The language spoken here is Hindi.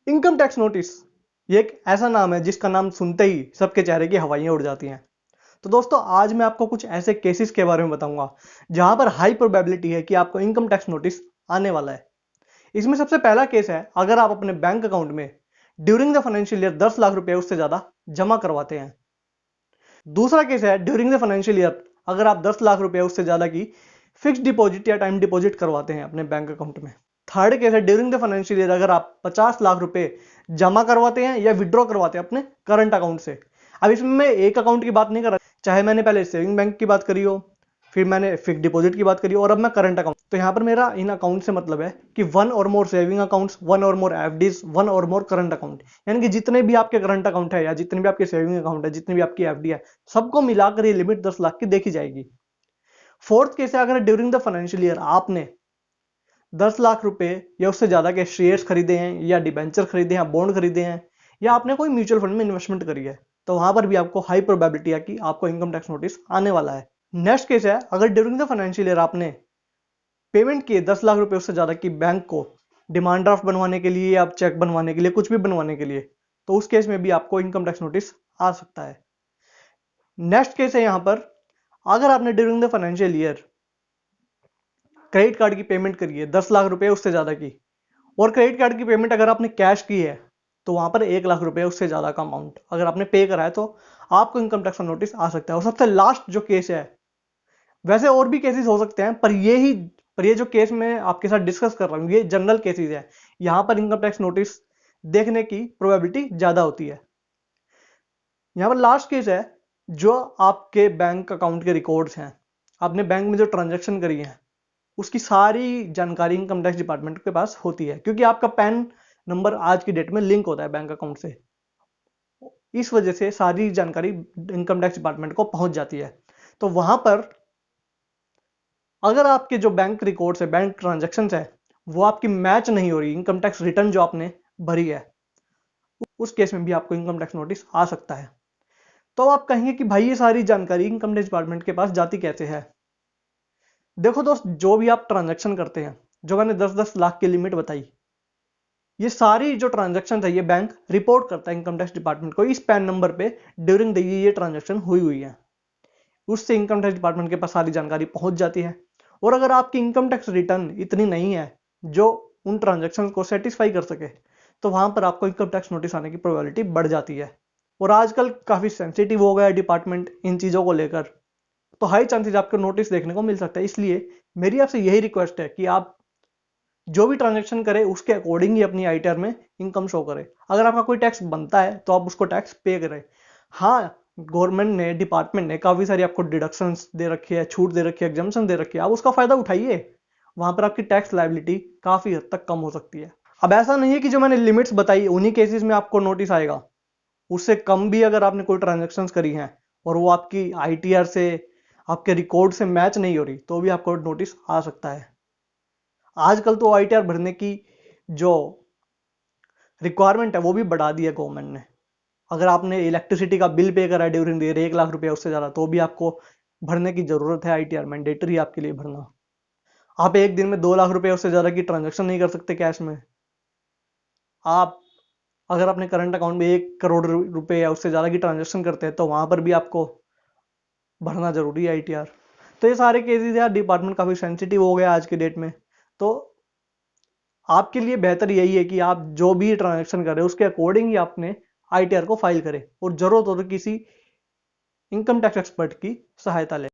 इनकम टैक्स नोटिस ये एक ऐसा नाम है जिसका नाम सुनते ही सबके चेहरे की हवाइयां उड़ जाती हैं। तो दोस्तों आज मैं आपको कुछ ऐसे केसेस के बारे में बताऊंगा जहां पर हाई प्रोबेबिलिटी है कि आपको इनकम टैक्स नोटिस आने वाला है। इसमें सबसे पहला केस है अगर आप अपने बैंक अकाउंट में during the financial year 10 lakh रुपए उससे ज्यादा जमा करवाते हैं। दूसरा केस है ड्यूरिंग द फाइनेंशियल ईयर अगर आप 10 लाख रुपए उससे ज्यादा की फिक्स डिपॉजिट या टाइम डिपॉजिट करवाते हैं अपने बैंक अकाउंट में। थर्ड केस है ड्यूरिंग द फाइनेंशियल ईयर अगर आप 50 लाख रुपए जमा करवाते हैं या विड्रॉ करवाते हैं अपने करंट अकाउंट से। अब इसमें मैं एक अकाउंट की बात नहीं कर रहा, चाहे मैंने पहले सेविंग बैंक की बात करी हो, फिर मैंने फिक्स डिपॉजिट की बात करी और अब मैं करंट अकाउंट। तो यहां पर मेरा इन अकाउंट से मतलब है कि वन और मोर सेविंग अकाउंट्स, वन और मोर एफडीज, वन और मोर करंट अकाउंट, यानी कि जितने भी आपके करंट अकाउंट है या जितने भी आपके सेविंग अकाउंट है, जितनी भी आपकी एफडी है, सबको मिलाकर ये लिमिट 10 लाख की देखी जाएगी। फोर्थ केस है अगर ड्यूरिंग द फाइनेंशियल ईयर आपने 10 लाख रुपए या उससे ज्यादा के शेयर्स खरीदे हैं या डिबेंचर खरीदे हैं, बॉन्ड खरीदे हैं या आपने कोई म्यूचुअल फंड में इन्वेस्टमेंट करी है, तो वहां पर भी आपको हाई प्रोबेबिलिटी है कि आपको इनकम टैक्स नोटिस आने वाला है। नेक्स्ट केस है अगर ड्यूरिंग द फाइनेंशियल ईयर आपने पेमेंट किए 10 लाख रुपए उससे ज्यादा की बैंक को डिमांड ड्राफ्ट बनवाने के लिए या चेक बनवाने के लिए, कुछ भी बनवाने के लिए, तो उस केस में भी आपको इनकम टैक्स नोटिस आ सकता है। नेक्स्ट केस है यहां पर अगर आपने during the financial year credit card की पेमेंट करी है 10 लाख रुपए उससे ज्यादा की, और क्रेडिट कार्ड की पेमेंट अगर आपने कैश की है तो वहां पर 1 लाख रुपए उससे ज्यादा का अमाउंट अगर आपने पे करा है तो आपको इनकम टैक्स का नोटिस आ सकता है। और सबसे लास्ट जो केस है, वैसे और भी केसेस हो सकते हैं पर ये जो केस मैं आपके साथ डिस्कस कर रहा हूं ये जनरल केसेस है, यहां पर इनकम टैक्स नोटिस देखने की प्रोबेबिलिटी ज्यादा होती है। यहां पर लास्ट केस है जो आपके बैंक अकाउंट के रिकॉर्ड्स हैं, आपने बैंक में जो ट्रांजेक्शन करी है उसकी सारी जानकारी इनकम टैक्स डिपार्टमेंट के पास होती है, क्योंकि आपका पैन नंबर आज की डेट में लिंक होता है बैंक अकाउंट से। इस वजह से सारी जानकारी इनकम टैक्स डिपार्टमेंट को पहुंच जाती है। तो वहां पर अगर आपके जो बैंक रिकॉर्ड्स है, बैंक ट्रांजेक्शन है, वो आपकी मैच नहीं हो रही इनकम टैक्स रिटर्न जो आपने भरी है, उस केस में भी आपको इनकम टैक्स नोटिस आ सकता है। तो आप कहेंगे कि भाई ये सारी जानकारी इनकम टैक्स डिपार्टमेंट के पास जाती कैसे है। देखो दोस्त, जो भी आप ट्रांजेक्शन करते हैं, जो मैंने 10-10 लाख की लिमिट बताई, ये सारी जो ट्रांजेक्शन है ये बैंक रिपोर्ट करता है इनकम टैक्स डिपार्टमेंट को इस पैन नंबर पे ड्यूरिंग द ये ट्रांजेक्शन हुई है। उससे इनकम टैक्स डिपार्टमेंट के पास सारी जानकारी पहुंच जाती है। और अगर आपकी इनकम टैक्स रिटर्न इतनी नहीं है जो उन ट्रांजेक्शन को सेटिस्फाई कर सके, तो वहां पर आपको इनकम टैक्स नोटिस आने की प्रोबेबिलिटी बढ़ जाती है। और आजकल काफी सेंसिटिव हो गया है डिपार्टमेंट इन चीजों को लेकर, तो हाई चांसेस आपको नोटिस देखने को मिल सकता है। इसलिए मेरी आपसे यही रिक्वेस्ट है कि आप जो भी ट्रांजेक्शन करें उसके अकॉर्डिंग ही अपनी आईटीआर में इनकम शो करें। अगर आपका कोई टैक्स बनता है तो आप उसको टैक्स पे करें। हाँ, गवर्नमेंट ने, डिपार्टमेंट ने काफी सारी आपको डिडक्शंस दे रखी है, छूट दे रखी है, एग्जम्पशन दे रखी है, आप उसका फायदा उठाइए। वहां पर आपकी टैक्स लायबिलिटी काफी हद तक कम हो सकती है। अब ऐसा नहीं है कि जो मैंने लिमिट्स बताई उन्हीं केसेस में आपको नोटिस आएगा, उससे कम भी अगर आपने कोई ट्रांजेक्शन करी है और वो आपकी आईटीआर से, आपके रिकॉर्ड से मैच नहीं हो रही, तो भी आपको नोटिस आ सकता है। आजकल तो आईटीआर भरने की जो रिक्वायरमेंट है वो भी बढ़ा दी है गवर्नमेंट ने। अगर आपने इलेक्ट्रिसिटी का बिल पे करा है ड्यूरिंग द ईयर 1 लाख रुपया उससे ज्यादा, तो भी आपको भरने की जरूरत है, आईटीआर मैंडेटरी आपके लिए भरना। आप एक दिन में 2 लाख रुपए उससे ज्यादा की ट्रांजेक्शन नहीं कर सकते कैश में। आप अगर अपने करंट अकाउंट में 1 करोड़ रुपए या उससे ज्यादा की ट्रांजेक्शन करते हैं तो वहां पर भी आपको भरना जरूरी है आईटीआर। तो ये सारे केसेस यार, डिपार्टमेंट काफी सेंसिटिव हो गया आज के डेट में। तो आपके लिए बेहतर यही है कि आप जो भी ट्रांजैक्शन करें उसके अकॉर्डिंग ही आपने आईटीआर को फाइल करें और जरूरत हो तो किसी इनकम टैक्स एक्सपर्ट की सहायता लें।